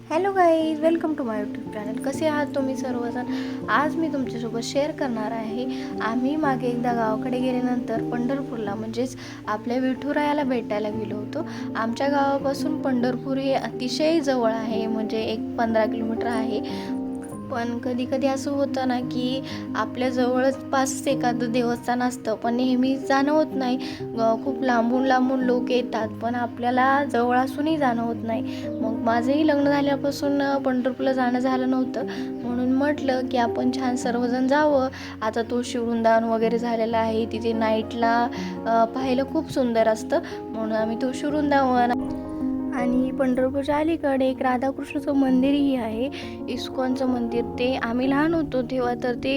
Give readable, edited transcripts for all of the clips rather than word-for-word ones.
Hello guys, welcome to my YouTube channel. कसे आहात तुम्ही सर्वजण? आज मी तुमच्यासोबत शेअर करणार आहे. आम्ही मागे एकदा गावाकडे गेल्यानंतर पंढरपूरला म्हणजेच आपल्या विठुरायाला भेटायला गेलो होतो. आमच्या गावापासून पंढरपूर हे अतिशय जवळ आहे, म्हणजे 15 किलोमीटर आहे. पण कधी कधी असं होतं ना की आपल्या जवळपास एखादं देवस्थान असतं, पण नेहमी जाणं होत नाही. खूप लांबून लांबून लोक येतात, पण आपल्याला जवळ असूनही जाणं होत नाही. मग माझंही लग्न झाल्यापासून पंढरपूरला जाणं झालं नव्हतं, म्हणून म्हटलं की आपण छान सर्वजण जावं. आता तुळशीवृंदावन वगैरे झालेलं आहे, तिथे नाईटला पाहायला खूप सुंदर असतं, म्हणून आम्ही तुळशीवृंदावन आणि पंढरपूरच्या अलीकडे एक राधाकृष्णाचं मंदिरही आहे, इस्कॉनचं मंदिर. ते आम्ही लहान होतो तेव्हा तर ते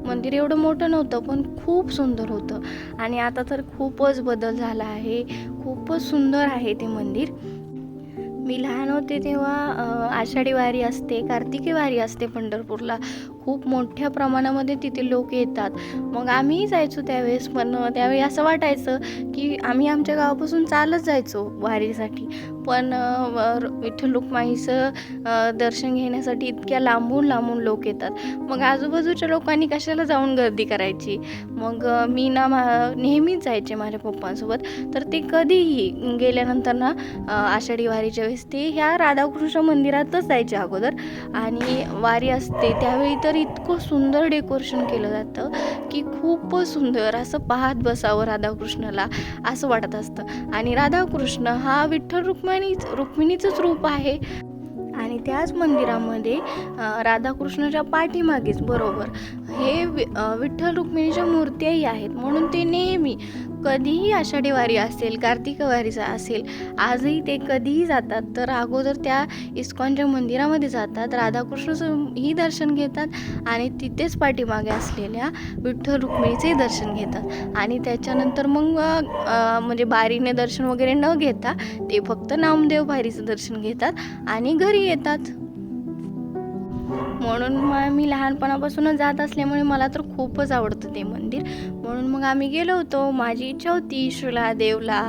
मंदिर एवढं मोठं नव्हतं, पण खूप सुंदर होतं. आणि आता तर खूपच बदल झाला आहे, खूपच सुंदर आहे ते मंदिर. मी लहान होते तेव्हा आषाढी वारी असते, कार्तिकी वारी असते पंढरपूरला. खूप मोठ्या प्रमाणामध्ये तिथे लोक येतात. मग आम्हीही जायचो त्यावेळेस, पण त्यावेळी असं वाटायचं की आम्ही आमच्या गावापासून चालत जायचो वारीसाठी. पण विठ्ठल रुक्माईचं दर्शन घेण्यासाठी इतक्या लांबून लांबून लोक येतात. मग आजूबाजूच्या लोकांनी कशाला जाऊन गर्दी करायची. मग मी ना नेहमीच जायचे माझ्या पप्पांसोबत. तर ते कधीही गेल्यानंतर ना आषाढी वारीच्या वेळेस ते ह्या राधाकृष्ण मंदिरातच जायचे अगोदर. आणि वारी असते त्यावेळी तर इतकं सुंदर डेकोरेशन केलं जातं की खूपच सुंदर, असं पाहत बसावं राधाकृष्णाला असं वाटत असतं. आणि राधाकृष्ण हा विठ्ठल रुक्मिणीचंच रूप आहे. आणि त्याच मंदिरामध्ये राधाकृष्णाच्या पाठीमागेच बरोबर हे विठ्ठल रुक्मिणीच्या मूर्त्याही आहेत. म्हणून ते नेहमी कधीही आषाढी वारी असेल, कार्तिक वारीचा असेल, आजही ते कधीही जातात तर अगोदर त्या इस्कॉनच्या मंदिरामध्ये जातात, राधाकृष्णाचं ही दर्शन घेतात आणि तिथेच पाठीमागे असलेल्या विठ्ठल रुक्मिणीचंही दर्शन घेतात. आणि त्याच्यानंतर मग म्हणजे बारीने दर्शन वगैरे न घेता ते फक्त नामदेव बारीचं दर्शन घेतात आणि घरी येतात. म्हणून मी लहानपणापासूनच जात असल्यामुळे मला तर खूपच आवडतं ते मंदिर. म्हणून मग आम्ही गेलो होतो. माझी इच्छा होती ईश्वला देवला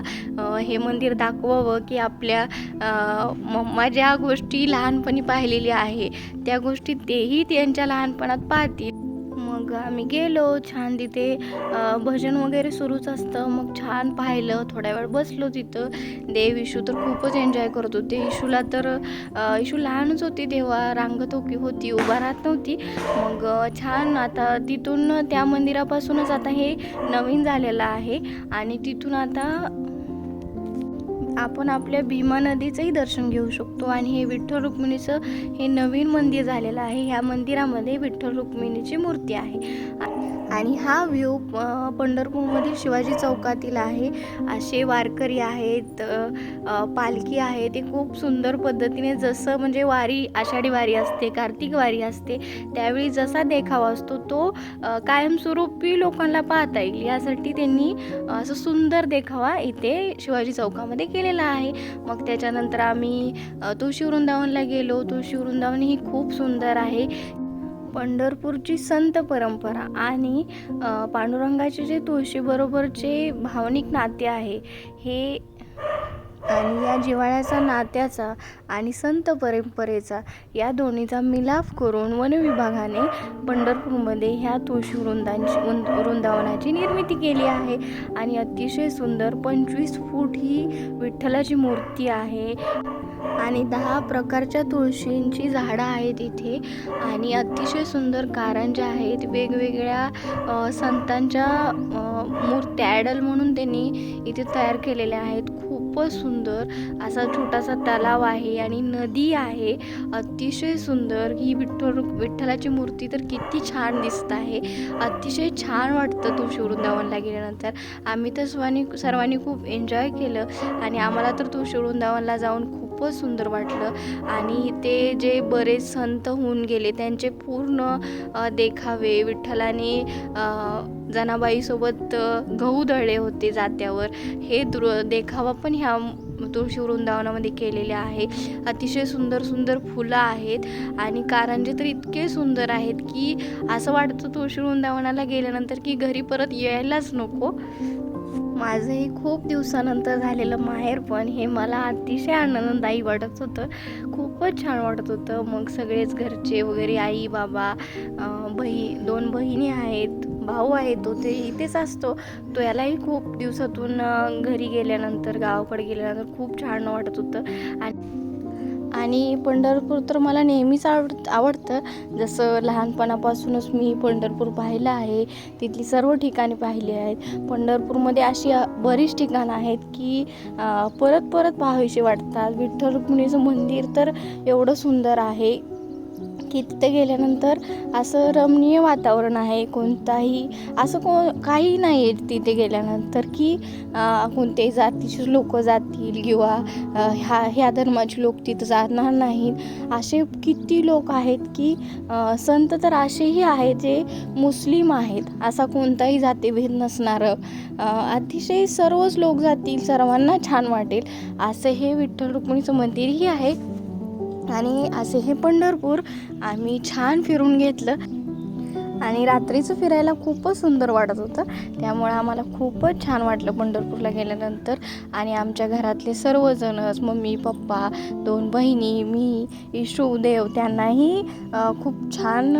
हे मंदिर दाखवावं, की आपल्या मम्मा ज्या गोष्टी लहानपणी पाहिलेल्या आहे त्या गोष्टी तेही त्यांच्या लहानपणात पाहतील. मग आम्ही गेलो, छान तिथे भजन वगैरे सुरूच असतं. मग छान पाहिलं, थोड्या वेळ बसलो तिथं. देव इशू तर खूपच एन्जॉय करत होते. इशूला तर इशू लहानच होती तेव्हा, रांगत होती, उभा राहत नव्हती. मग छान आता तिथून त्या मंदिरापासूनच आता हे नवीन झालेलं आहे आणि तिथून आता आपण आपल्या भीमा नदीचंही दर्शन घेऊ शकतो. आणि हे विठ्ठल रुक्मिणीचं हे नवीन मंदिर झालेलं आहे. ह्या मंदिरामध्ये विठ्ठल रुक्मिणीची मूर्ती आहे. आणि हा व्ह्यू पंढरपूरमधील शिवाजी चौकातील आहे. असे वारकरी आहेत, पालखी आहे, ते खूप सुंदर पद्धतीने, जसं म्हणजे वारी, आषाढी वारी असते, कार्तिक वारी असते, त्यावेळी जसा देखावा असतो तो कायमस्वरूपी लोकांना पाहता येईल यासाठी त्यांनी असं सुंदर देखावा इथे शिवाजी चौकामध्ये केलेला आहे. मग त्याच्यानंतर आम्ही तुळशीवृंदावनला गेलो. तुळशीवृंदावन ही खूप सुंदर आहे. पंढरपूरची संत परंपरा आणि पांडुरंगाचे जे तुळशीबरोबरचे भावनिक नाते आहे हे, आणि या जिव्हाळ्याचा, नात्याचा आणि संत परंपरेचा या दोन्हीचा मिलाफ करून वनविभागाने पंढरपूरमध्ये ह्या वृंदावनाची निर्मिती केली आहे. आणि अतिशय सुंदर 25 फूट ही विठ्ठलाची मूर्ती आहे. आणि 10 प्रकारच्या तुळशींची झाडं आहेत इथे. आणि अतिशय सुंदर कारंज्या आहेत, वेगवेगळ्या संतांच्या मूर्त्या ॲडल म्हणून त्यांनी इथे तयार केलेल्या आहेत. खूपच सुंदर असा छोटासा तलाव आहे आणि नदी आहे. अतिशय सुंदर ही विठ्ठलाची मूर्ती तर किती छान दिसत आहे. अतिशय छान वाटतं तुळशीवृंदावनला गेल्यानंतर. आम्ही तर सर्वांनी खूप एन्जॉय केलं आणि आम्हाला तर तुळशीवृंदावनला जाऊन खूपच सुंदर वाटलं. आणि ते जे बरेच संत होऊन गेले त्यांचे पूर्ण देखावे, विठ्ठलाने जनाबाईसोबत गहू दळले होते जात्यावर, हे देखावा पण ह्या तुळशीवृंदावनामध्ये केलेले आहे. अतिशय सुंदर सुंदर फुलं आहेत आणि कारंजे तर इतके सुंदर आहेत की असं वाटतं तुळशीवृंदावनाला गेल्यानंतर की घरी परत यायलाच नको. माझंही खूप दिवसानंतर झालेलं माहेरपण हे मला अतिशय आनंददायी वाटत होतं. खूपच छान वाटत होतं. मग सगळेच घरचे वगैरे आई बाबा, 2 बहिणी आहेत, भाऊ आहे, तो ते इथेच असतो. तो यालाही खूप दिवसातून घरी गेल्यानंतर, गावाकडे गेल्यानंतर खूप छान वाटत होतं. आणि पंढरपूर तर मला नेहमीच आवडतं. जसं लहानपणापासूनच मी पंढरपूर पाहिलं आहे, तिथली सर्व ठिकाणे पाहिली आहेत. पंढरपूरमध्ये अशी बरीच ठिकाणं आहेत की परत परत पाहावीशी वाटतात. विठ्ठल रुक्मिणीचं मंदिर तर एवढं सुंदर आहे की तिथे गेल्यानंतर असं रमणीय वातावरण आहे. कोणताही असं काही नाही आहे तिथे गेल्यानंतर की कोणत्याही जातीचे लोक जातील किंवा ह्या धर्माचे लोक तिथं जाणार नाहीत. असे किती लोक आहेत की संत तर असेही आहेत जे मुस्लिम आहेत. असा कोणताही जातीभेद नसणारं, अतिशय सर्वच लोक जातील, सर्वांना छान वाटेल असं हे विठ्ठल रुक्मिणीचं मंदिरही आहे. आणि असे हे पंढरपूर आम्ही छान फिरून घेतलं आणि रात्रीचं फिरायला खूपच सुंदर वाटत होतं. त्यामुळे आम्हाला खूपच छान वाटलं पंढरपूरला गेल्यानंतर. आणि आमच्या घरातले सर्वजणच, मम्मी पप्पा, 2 बहिणी, मी, इशू, देव, त्यांनाही खूप छान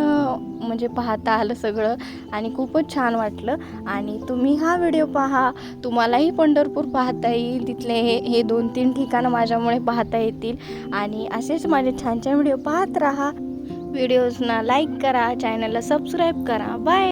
म्हणजे पाहता आलं सगळं आणि खूपच छान वाटलं. आणि तुम्ही हा व्हिडिओ पहा, तुम्हालाही पंढरपूर पाहता येईल. तिथले हे 2-3 ठिकाणं माझ्यामुळे पाहता येतील. आणि असेच माझे छान छान व्हिडिओ पाहत राहा. व्हिडिओजना लाईक करा, चॅनलला सबस्क्राईब करा. बाय.